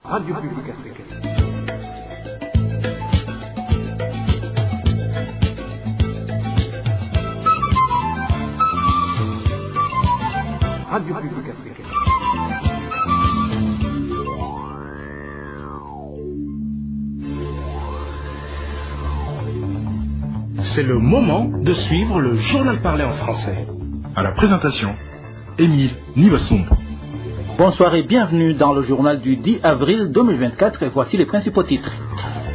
Radio Publique Africaine. Radio Publique Africaine. C'est le moment de suivre le journal parlé en français. À la présentation, Émile Nivasumbo. Bonsoir et bienvenue dans le journal du 10 avril 2024 et voici les principaux titres.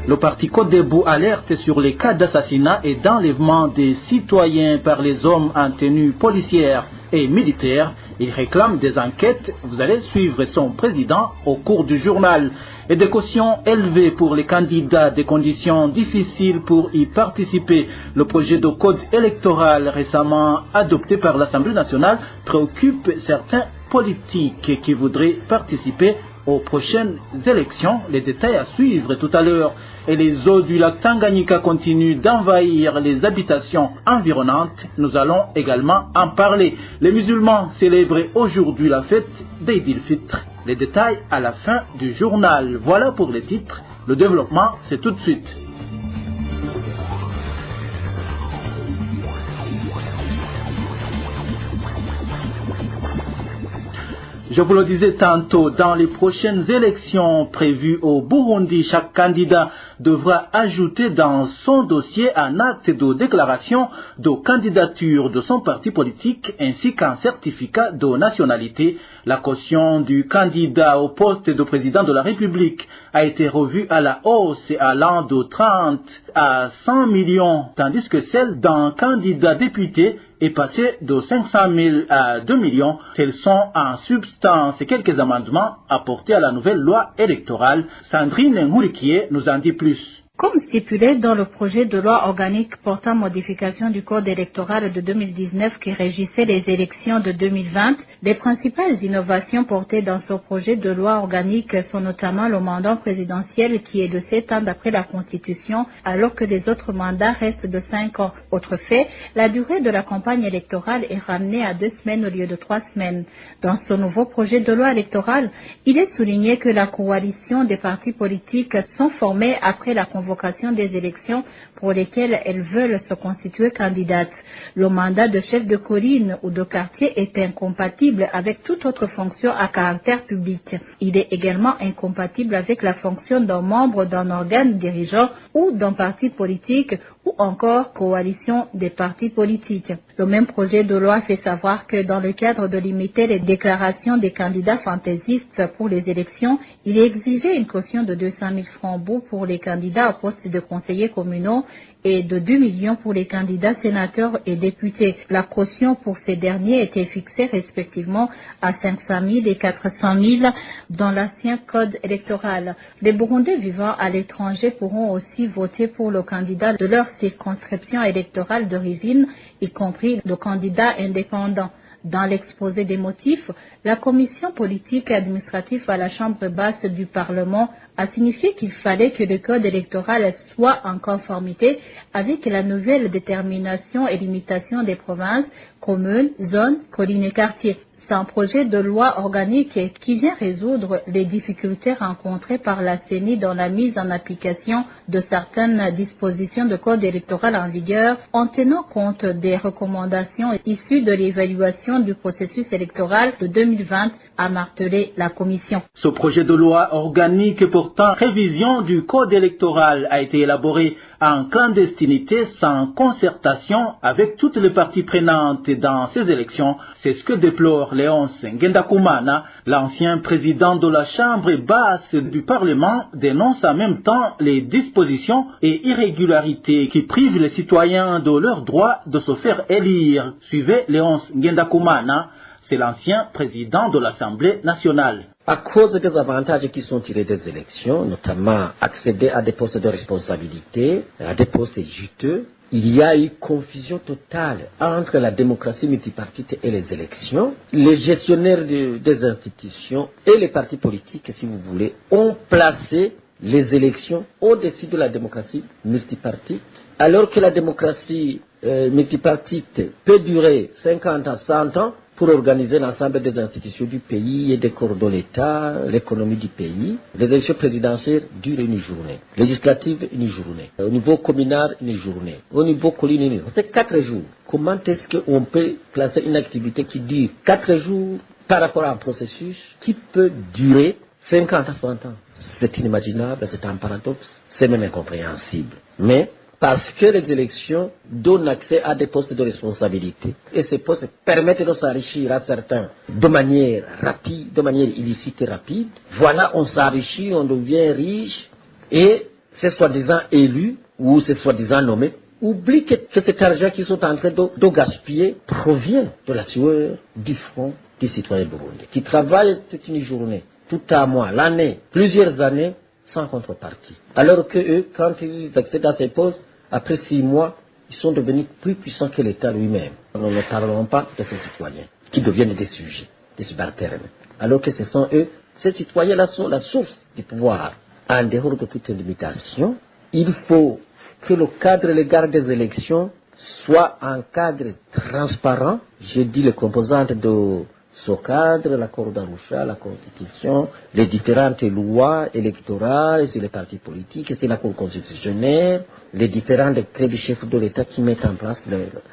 Le parti Côte Debout alerte sur les cas d'assassinat et d'enlèvement des citoyens par les hommes en tenue policière et militaire. Il réclame des enquêtes. Vous allez suivre son président au cours du journal. Et des cautions élevées pour les candidats, des conditions difficiles pour y participer. Le projet de code électoral récemment adopté par l'Assemblée nationale préoccupe certains politiques qui voudraient participer aux prochaines élections. Les détails à suivre tout à l'heure. Et les eaux du lac Tanganyika continuent d'envahir les habitations environnantes. Nous allons également en parler. Les musulmans célèbrent aujourd'hui la fête d'Eid el-Fitr. Les détails à la fin du journal. Voilà pour les titres. Le développement, c'est tout de suite. Je vous le disais tantôt, dans les prochaines élections prévues au Burundi, chaque candidat devra ajouter dans son dossier un acte de déclaration de candidature de son parti politique ainsi qu'un certificat de nationalité. La caution du candidat au poste de président de la République a été revue à la hausse allant de 30 à 100 millions, tandis que celle d'un candidat député est passée de 500 000 à 2 millions. Tels sont en substance quelques amendements apportés à la nouvelle loi électorale. Sandrine Ngourikié nous en dit plus. Comme stipulé dans le projet de loi organique portant modification du code électoral de 2019 qui régissait les élections de 2020, les principales innovations portées dans ce projet de loi organique sont notamment le mandat présidentiel qui est de 7 ans d'après la Constitution, alors que les autres mandats restent de 5 ans. Autre fait, la durée de la campagne électorale est ramenée à 2 semaines au lieu de 3 semaines. Dans ce nouveau projet de loi électoral, il est souligné que la coalition des partis politiques sont formées après la convocation des élections pour lesquelles elles veulent se constituer candidates. Le mandat de chef de colline ou de quartier est incompatible avec toute autre fonction à caractère public. Il est également incompatible avec la fonction d'un membre d'un organe dirigeant ou d'un parti politique ou encore coalition des partis politiques. Le même projet de loi fait savoir que dans le cadre de limiter les déclarations des candidats fantaisistes pour les élections, il est exigé une caution de 200 000 francs pour les candidats au poste de conseillers communaux et de 2 millions pour les candidats sénateurs et députés. La caution pour ces derniers était fixée respectivement à 500 000 et 400 000 dans l'ancien code électoral. Les Burundais vivant à l'étranger pourront aussi voter pour le candidat de leur circonscription électorale d'origine, y compris le candidat indépendant. Dans l'exposé des motifs, la commission politique et administrative à la Chambre basse du Parlement a signifié qu'il fallait que le code électoral soit en conformité avec la nouvelle détermination et limitation des provinces, communes, zones, collines et quartiers. C'est un projet de loi organique qui vient résoudre les difficultés rencontrées par la CENI dans la mise en application de certaines dispositions de code électoral en vigueur en tenant compte des recommandations issues de l'évaluation du processus électoral de 2020, a martelé la Commission. Ce projet de loi organique portant révision du code électoral a été élaboré en clandestinité sans concertation avec toutes les parties prenantes dans ces élections. C'est ce que déplore Léonce Ngendakumana, l'ancien président de la Chambre basse du Parlement, dénonce en même temps les dispositions et irrégularités qui privent les citoyens de leur droit de se faire élire. Suivez Léonce Ngendakumana, c'est l'ancien président de l'Assemblée nationale. À cause des avantages qui sont tirés des élections, notamment accéder à des postes de responsabilité, à des postes juteux, il y a eu confusion totale entre la démocratie multipartite et les élections. Les gestionnaires des institutions et les partis politiques, si vous voulez, ont placé les élections au-dessus de la démocratie multipartite, alors que la démocratie multipartite peut durer 50 à 100 ans. pour organiser l'ensemble des institutions du pays et des corps de l'État, l'économie du pays. Les élections présidentielles durent une journée, législatives une journée, au niveau communal une journée, au niveau colline une journée. C'est 4 jours. Comment est-ce qu'on peut placer une activité qui dure 4 jours par rapport à un processus qui peut durer 50 à 60 ans? C'est inimaginable, c'est un paradoxe, c'est même incompréhensible. Mais parce que les élections donnent accès à des postes de responsabilité. Et ces postes permettent de s'enrichir à certains de manière rapide, de manière illicite et rapide. Voilà, on s'enrichit, on devient riche, et ces soi-disant élus, ou ces soi-disant nommés, oublient que cet argent qu'ils sont en train de gaspiller provient de la sueur du front du citoyen burundais, qui travaille toute une journée, tout un mois, l'année, plusieurs années, sans contrepartie. Alors que eux, quand ils accèdent à ces postes, après 6 mois, ils sont devenus plus puissants que l'État lui-même. Nous ne parlerons pas de ces citoyens qui deviennent des sujets, des subalternes. Alors que ce sont eux, ces citoyens-là sont la source du pouvoir. En dehors de toute limitation, il faut que le cadre légal des élections soit un cadre transparent. J'ai dit les composantes de ce cadre, l'accord d'Arusha, la Constitution, les différentes lois électorales sur les partis politiques, c'est la Cour constitutionnelle, les différents décrets du chef de l'État qui mettent en place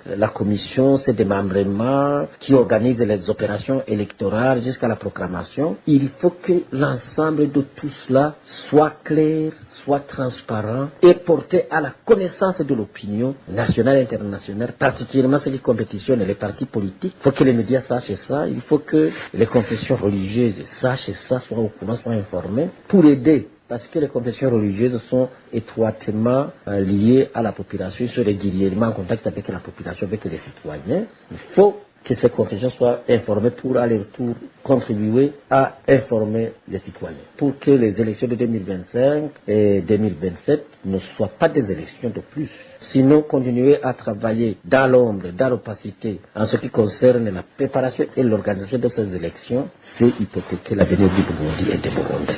la commission, ses démembrements, qui organisent les opérations électorales jusqu'à la proclamation. Il faut que l'ensemble de tout cela soit clair, soit transparent et porté à la connaissance de l'opinion nationale et internationale, particulièrement celles qui compétitionnent les partis politiques. Il faut que les médias sachent ça, il faut que les confessions religieuses sachent ça, soient au courant, soient informées, pour aider. Parce que les confessions religieuses sont étroitement liées à la population, ils sont régulièrement en contact avec la population, avec les citoyens. Il faut que ces confessions soient informées pour à leur tour contribuer à informer les citoyens. Pour que les élections de 2025 et 2027 ne soient pas des élections de plus. Sinon, continuer à travailler dans l'ombre, dans l'opacité, en ce qui concerne la préparation et l'organisation de ces élections, c'est hypothéquer l'avenir du Burundi et des Burundais.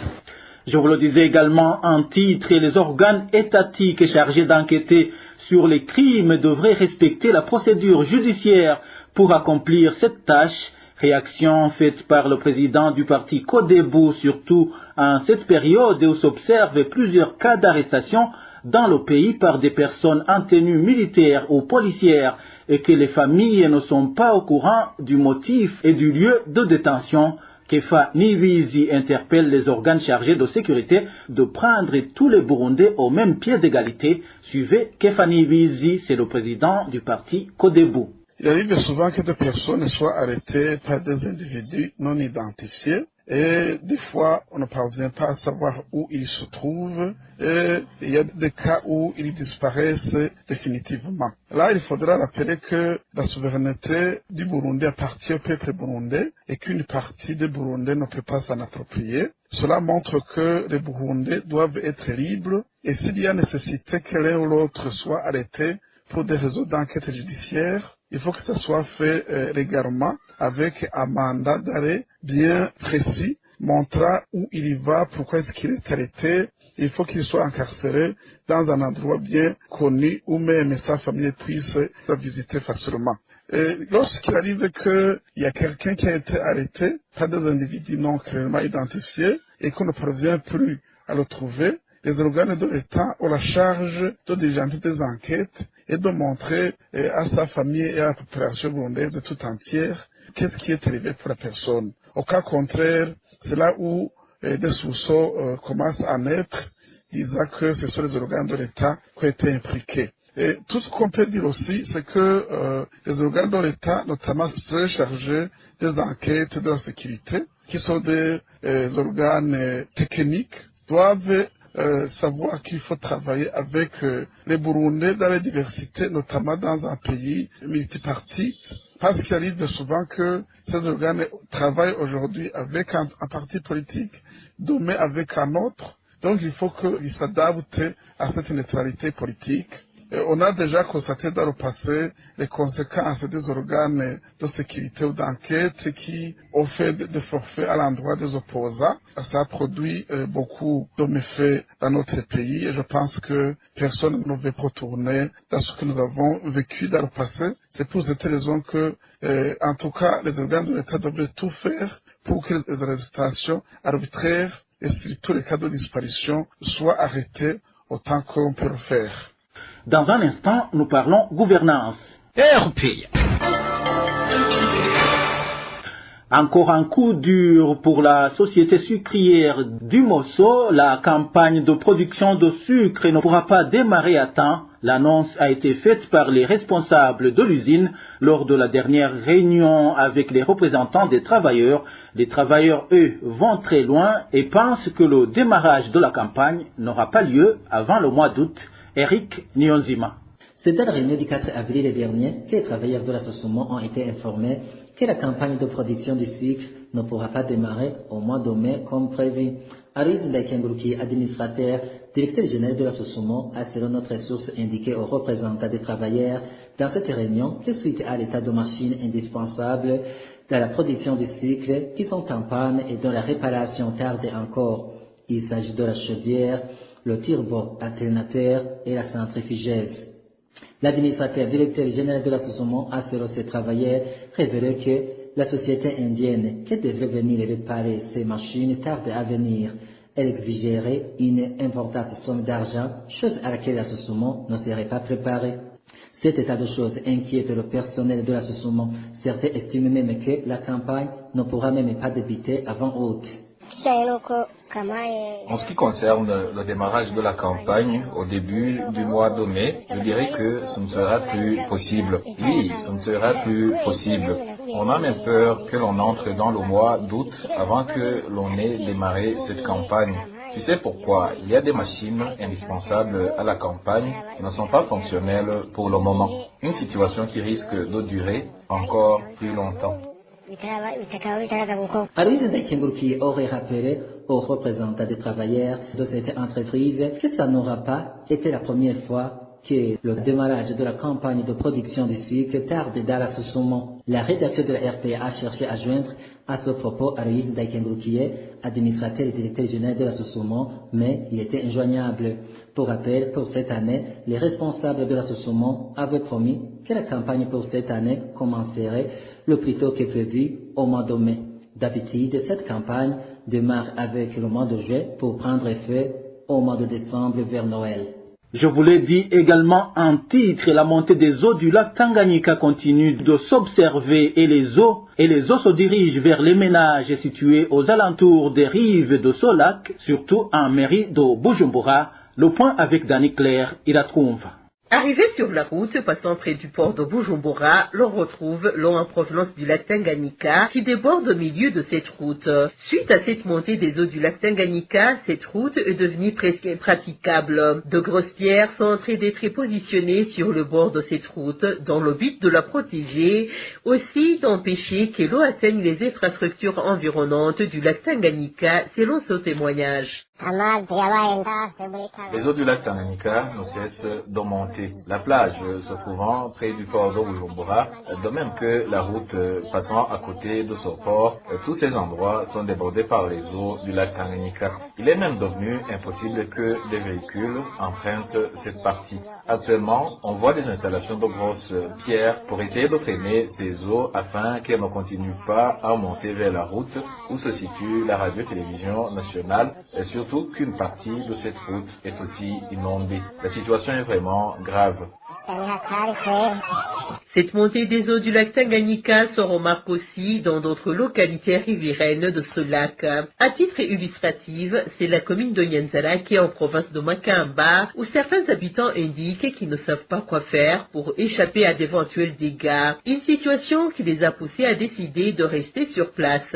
Je vous le disais également en titre, les organes étatiques chargés d'enquêter sur les crimes devraient respecter la procédure judiciaire pour accomplir cette tâche. Réaction faite par le président du parti Codebu, surtout en cette période où s'observent plusieurs cas d'arrestation dans le pays par des personnes en tenue militaire ou policière et que les familles ne sont pas au courant du motif et du lieu de détention. Kefa Nibizi interpelle les organes chargés de sécurité de prendre tous les Burundais au même pied d'égalité. Suivez Kefa Nibizi, c'est le président du parti Codebu. Il arrive souvent que des personnes soient arrêtées par des individus non identifiés et des fois on ne parvient pas à savoir où ils se trouvent et il y a des cas où ils disparaissent définitivement. Là, il faudra rappeler que la souveraineté du Burundi appartient au peuple burundais et qu'une partie des Burundais ne peut pas s'en approprier. Cela montre que les Burundais doivent être libres et s'il y a nécessité que l'un ou l'autre soit arrêté pour des raisons d'enquête judiciaire, il faut que ça soit fait régulièrement avec un mandat d'arrêt bien précis, montrant où il va, pourquoi est-ce qu'il est arrêté. Il faut qu'il soit incarcéré dans un endroit bien connu où même sa famille puisse la visiter facilement. Et lorsqu'il arrive qu'il y a quelqu'un qui a été arrêté par des individus non clairement identifiés et qu'on ne parvient plus à le trouver, les organes de l'État ont la charge de diligenter des enquêtes et de montrer à sa famille et à la population burundaise tout entière qu'est-ce qui est arrivé pour la personne. Au cas contraire, c'est là où des soupçons commencent à naître, disant que ce sont les organes de l'État qui ont été impliqués. Et tout ce qu'on peut dire aussi, c'est que les organes de l'État, notamment ceux chargés des enquêtes de la sécurité, qui sont des organes techniques, doivent savoir qu'il faut travailler avec les Burundais dans la diversité, notamment dans un pays multipartite, parce qu'il arrive souvent que ces organes travaillent aujourd'hui avec un parti politique, demain avec un autre. Donc il faut qu'ils s'adaptent à cette neutralité politique On a déjà constaté dans le passé les conséquences des organes de sécurité ou d'enquête qui ont fait des forfaits à l'endroit des opposants. Ça a produit beaucoup de méfaits dans notre pays et je pense que personne ne veut retourner dans ce que nous avons vécu dans le passé. C'est pour cette raison que, en tout cas, les organes de l'État devraient tout faire pour que les arrestations arbitraires et surtout les cas de disparition soient arrêtés autant qu'on peut le faire. Dans un instant, nous parlons gouvernance. RPI. Encore un coup dur pour la société sucrière du Mosso. La campagne de production de sucre ne pourra pas démarrer à temps. L'annonce a été faite par les responsables de l'usine lors de la dernière réunion avec les représentants des travailleurs. Les travailleurs, eux, vont très loin et pensent que le démarrage de la campagne n'aura pas lieu avant le mois d'août. Eric Nyonzima. C'est dans la réunion du 4 avril dernier que les travailleurs de la Sosumo ont été informés que la campagne de production du sucre ne pourra pas démarrer au mois de mai comme prévu. Aris Ndakengruki, administrateur, directeur général de la Sosumo, a selon notre source indiqué aux représentants des travailleurs dans cette réunion que suite à l'état de machines indispensables dans la production du sucre qui sont en panne et dont la réparation tarde encore. Il s'agit de la chaudière, le turbo alternateur et la centrifugeuse. L'administrateur directeur général de la Sosumo a selon ses travailleurs révélé que la société indienne qui devait venir réparer ces machines tarde à venir. Elle exigerait une importante somme d'argent, chose à laquelle la Sosumo ne serait pas préparée. Cet état de choses inquiète le personnel de la Sosumo. Certains estiment même que la campagne ne pourra même pas débuter avant août. En ce qui concerne le démarrage de la campagne au début du mois de mai, je dirais que ce ne sera plus possible. Oui, ce ne sera plus possible. On a même peur que l'on entre dans le mois d'août avant que l'on ait démarré cette campagne. Tu sais pourquoi? Il y a des machines indispensables à la campagne qui ne sont pas fonctionnelles pour le moment. Une situation qui risque de durer encore plus longtemps. Aloïse Ndakengruki aurait rappelé aux représentants des travailleurs de cette entreprise que ça n'aura pas été la première fois que le démarrage de la campagne de production du sucre tarde dans la Sosumo. La rédaction de la RPA a cherché à joindre à ce propos Aloïse Ndakengruki, administrateur et directeur général de la Sosumo, mais il était injoignable. Pour rappel, pour cette année, les responsables de la Sosumo avaient promis que la campagne pour cette année commencerait le plus tôt que prévu au mois de mai. D'habitude, cette campagne démarre avec le mois de juillet pour prendre effet au mois de décembre vers Noël. Je vous l'ai dit également en titre, la montée des eaux du lac Tanganyika continue de s'observer et les eaux se dirigent vers les ménages situés aux alentours des rives de ce lac, surtout en mairie de Bujumbura. Le point avec Danny Claire, il la trouve. Arrivé sur la route passant près du port de Bujumbura, l'on retrouve l'eau en provenance du lac Tanganyika qui déborde au milieu de cette route. Suite à cette montée des eaux du lac Tanganyika, cette route est devenue presque impraticable. De grosses pierres sont en train d'être positionnées sur le bord de cette route dans le but de la protéger, aussi d'empêcher que l'eau atteigne les infrastructures environnantes du lac Tanganyika, selon ce témoignage. Les eaux du lac Tanganyika ne cessent de monter. La plage se trouvant près du port de Bujumbura, de même que la route passant à côté de ce port, tous ces endroits sont débordés par les eaux du lac Tanganyika. Il est même devenu impossible que des véhicules empruntent cette partie. Actuellement, on voit des installations de grosses pierres pour essayer de freiner ces eaux afin qu'elles ne continuent pas à monter vers la route où se situe la radio-télévision nationale et surtout qu'une partie de cette route est aussi inondée. La situation est vraiment grave. Cette montée des eaux du lac Tanganyika se remarque aussi dans d'autres localités riveraines de ce lac. À titre illustratif, c'est la commune de Nyanzara qui est en province de Makamba, où certains habitants indiquent qu'ils ne savent pas quoi faire pour échapper à d'éventuels dégâts. Une situation qui les a poussés à décider de rester sur place.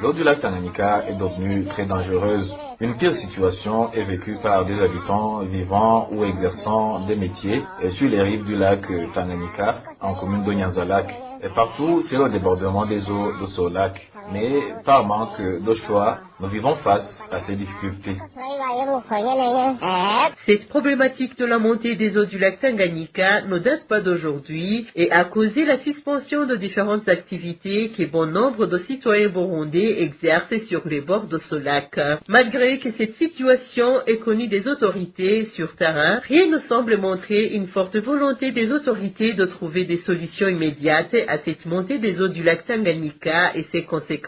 L'eau du lac Tanganyika est devenue très dangereuse. Une pire situation est vécue par des habitants vivant ou exerçant des métiers sur les rives du lac Tanganyika, en commune de Nyanzalak. Et partout, c'est le débordement des eaux de ce lac. Mais par manque de choix, nous vivons face à ces difficultés. Cette problématique de la montée des eaux du lac Tanganyika ne date pas d'aujourd'hui et a causé la suspension de différentes activités que bon nombre de citoyens burundais exercent sur les bords de ce lac. Malgré que cette situation est connue des autorités sur terrain, rien ne semble montrer une forte volonté des autorités de trouver des solutions immédiates à cette montée des eaux du lac Tanganyika et ses conséquences.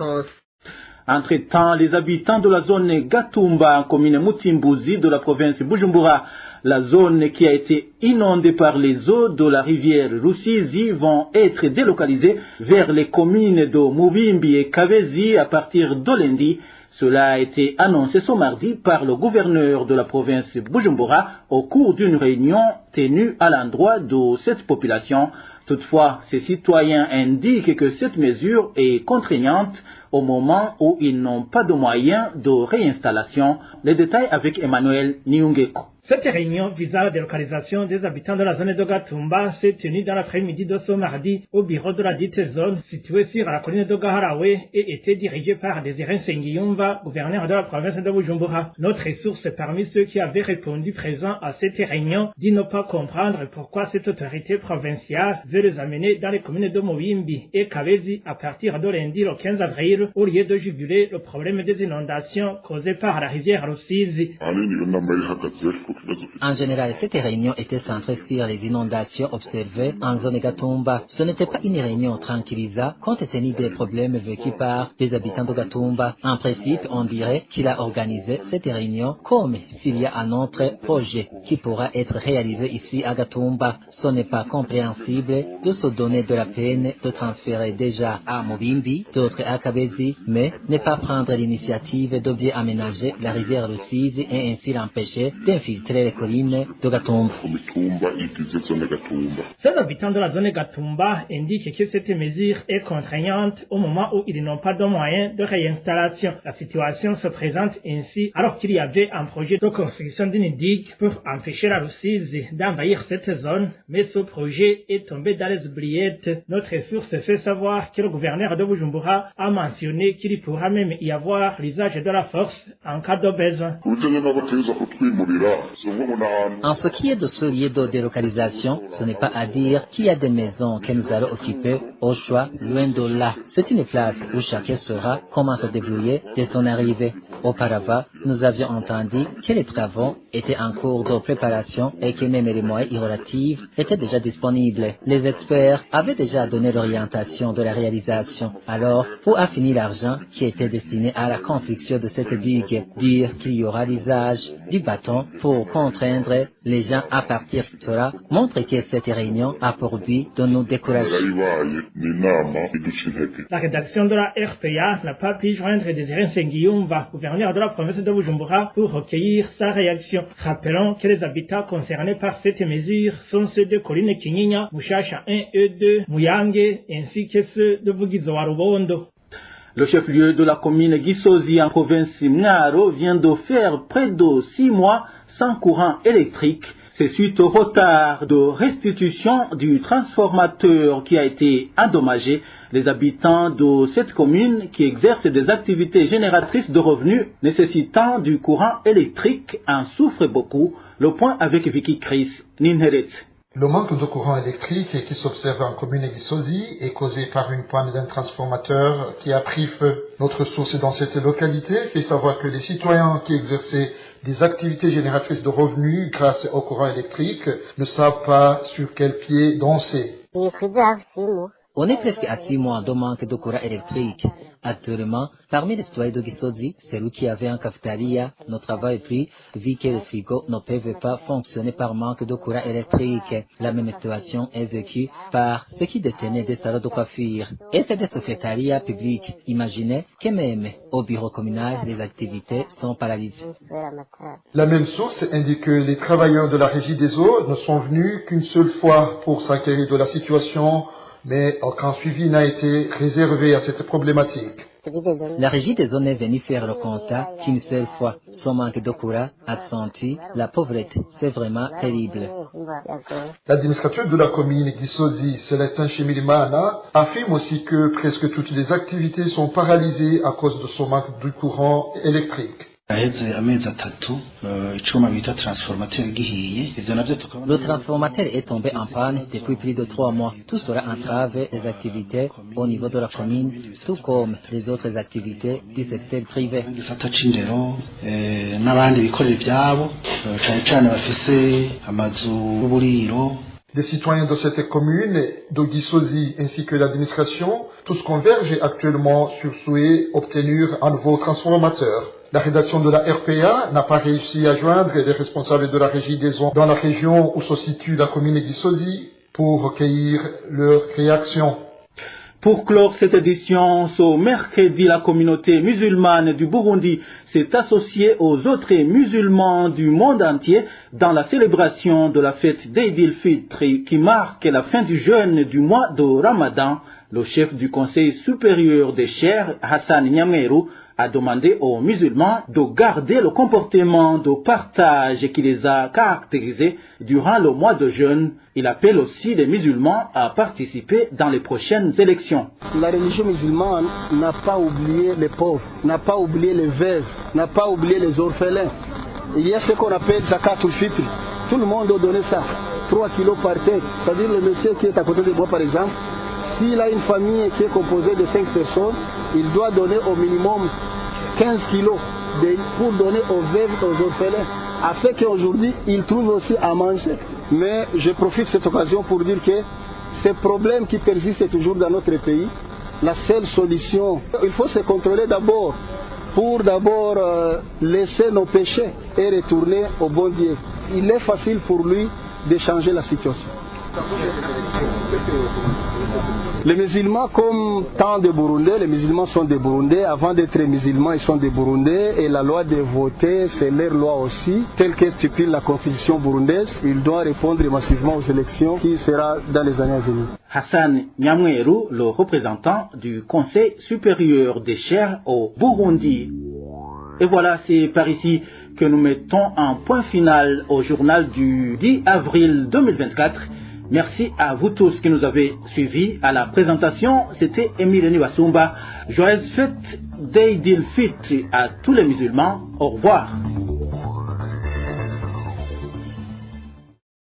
Entre-temps, les habitants de la zone Gatumba, en commune Mutimbuzi de la province Bujumbura, la zone qui a été inondée par les eaux de la rivière Rusizi, vont être délocalisés vers les communes de Mubimbi et Kavezi à partir de lundi. Cela a été annoncé ce mardi par le gouverneur de la province Bujumbura au cours d'une réunion tenue à l'endroit de cette population. Toutefois, ces citoyens indiquent que cette mesure est contraignante au moment où ils n'ont pas de moyens de réinstallation. Les détails avec Emmanuel Niungeko. Cette réunion visant la délocalisation des habitants de la zone de Gatumba s'est tenue dans l'après-midi de ce mardi au bureau de la dite zone située sur la colline de Gaharawe et était dirigée par Désiré Nsengiyumva, gouverneur de la province de Bujumbura. Notre source parmi ceux qui avaient répondu présents à cette réunion dit ne pas comprendre pourquoi cette autorité provinciale veut les amener dans les communes de Mubimbi et Kavezi à partir de lundi le 15 avril au lieu de juguler le problème des inondations causées par la rivière Rusizi. En général, cette réunion était centrée sur les inondations observées en zone Gatumba. Ce n'était pas une réunion tranquillisante compte tenu des problèmes vécus par les habitants de Gatumba. En principe, on dirait qu'il a organisé cette réunion comme s'il y a un autre projet qui pourra être réalisé ici à Gatumba. Ce n'est pas compréhensible de se donner de la peine de transférer déjà à Mubimbi, d'autres à Kabezi, mais ne pas prendre l'initiative de bien aménager la rivière Rusizi et ainsi l'empêcher d'infiltrer les collines de Gatumba. Ces habitants de la zone Gatumba indiquent que cette mesure est contraignante au moment où ils n'ont pas de moyens de réinstallation. La situation se présente ainsi alors qu'il y avait un projet de construction d'une digue pour empêcher la Rusizi d'envahir cette zone, mais ce projet est tombé dans les oubliettes. Notre source fait savoir que le gouverneur de Bujumbura a mentionné qu'il pourra même y avoir l'usage de la force en cas de besoin. En ce qui est de ce lieu de délocalisation, ce n'est pas à dire qu'il y a des maisons que nous allons occuper au choix, loin de là. C'est une place où chacun saura comment se débrouiller de son arrivée. Auparavant, nous avions entendu que les travaux étaient en cours de préparation et que même les moyens relatifs étaient déjà disponibles. Les experts avaient déjà donné l'orientation de la réalisation. Alors, pour affiner l'argent qui était destiné à la construction de cette digue, dire qu'il y aura l'usage du bâton pour contraindre les gens à partir de cela montre que cette réunion a pour but de nous décourager. La rédaction de la RPA n'a pas pu joindre Désiré Nsengiyumva, gouverneur de la province de Bujumbura, pour recueillir sa réaction. Rappelons que les habitants concernés par cette mesure sont ceux de Colline Kinyinya, Mushasha 1 et 2, Muyange, ainsi que ceux de Bugizo wa Rubondo. Le chef-lieu de la commune Gisozi en province Mwaro vient de faire près de 6 mois sans courant électrique. C'est suite au retard de restitution du transformateur qui a été endommagé. Les habitants de cette commune qui exercent des activités génératrices de revenus nécessitant du courant électrique en souffrent beaucoup. Le point avec Vicky Chris Ninheret. Le manque de courant électrique qui s'observe en commune Gisozi est causé par une panne d'un transformateur qui a pris feu. Notre source dans cette localité fait savoir que les citoyens qui exerçaient des activités génératrices de revenus grâce au courant électrique ne savent pas sur quel pied danser. On est presque à 6 mois de manque de courant électrique. Actuellement, parmi les citoyens de Gisozi, celui qui avait un cafétéria ne travaille plus, vu que les frigos ne peuvent pas fonctionner par manque de courant électrique. La même situation est vécue par ceux qui détenaient des salons de coiffure. Et c'est des secrétariats publics. Imaginez que même au bureau communal, les activités sont paralysées. La même source indique que les travailleurs de la régie des eaux ne sont venus qu'une seule fois pour s'inquiéter de la situation, mais aucun suivi n'a été réservé à cette problématique. La régie des zones est venue faire le constat qu'une seule fois, son manque de courage accentue la pauvreté. C'est vraiment terrible. L'administrateur de la commune Gisozi, Célestin Chimilimana, affirme aussi que presque toutes les activités sont paralysées à cause de son manque de courant électrique. Le transformateur est tombé en panne depuis plus de 3 mois. Tout cela entrave les activités au niveau de la commune, tout comme les autres activités du secteur privé. Les citoyens de cette commune, de Gisozi ainsi que l'administration, tous convergent actuellement sur le souhait d'obtenir un nouveau transformateur. La rédaction de la RPA n'a pas réussi à joindre les responsables de la régie des eaux dans la région où se situe la commune Gisozi pour recueillir leurs réactions. Pour clore cette édition, ce mercredi, la communauté musulmane du Burundi s'est associée aux autres musulmans du monde entier dans la célébration de la fête d'Eid el-Fitr qui marque la fin du jeûne du mois de Ramadan. Le chef du Conseil supérieur des chers, Hassan Nyamweru, a demandé aux musulmans de garder le comportement de partage qui les a caractérisés durant le mois de jeûne. Il appelle aussi les musulmans à participer dans les prochaines élections. La religion musulmane n'a pas oublié les pauvres, n'a pas oublié les veuves, n'a pas oublié les orphelins. Il y a ce qu'on appelle zakat al-fitr. Tout le monde doit donner ça, 3 kilos par tête. C'est-à-dire le monsieur qui est à côté de moi par exemple, s'il a une famille qui est composée de 5 personnes, il doit donner au minimum 15 kilos pour donner aux veuves et aux orphelins, afin qu'aujourd'hui, ils trouvent aussi à manger. Mais je profite de cette occasion pour dire que ces problèmes qui persistent toujours dans notre pays, la seule solution, il faut se contrôler d'abord, pour d'abord laisser nos péchés et retourner au bon Dieu. Il est facile pour lui de changer la situation. Les musulmans, comme tant de Burundais, les musulmans sont des Burundais. Avant d'être musulmans, ils sont des Burundais. Et la loi de voter, c'est leur loi aussi. Telle que stipule la constitution burundaise, ils doivent répondre massivement aux élections qui sera dans les années à venir. Hassan Nyamweru, le représentant du Conseil supérieur des chers au Burundi. Et voilà, c'est par ici que nous mettons un point final au journal du 10 avril 2024. Merci à vous tous qui nous avez suivis. À la présentation, c'était Émile Niwasumba. Joyeuse fête d'Eid el-Fitr à tous les musulmans. Au revoir.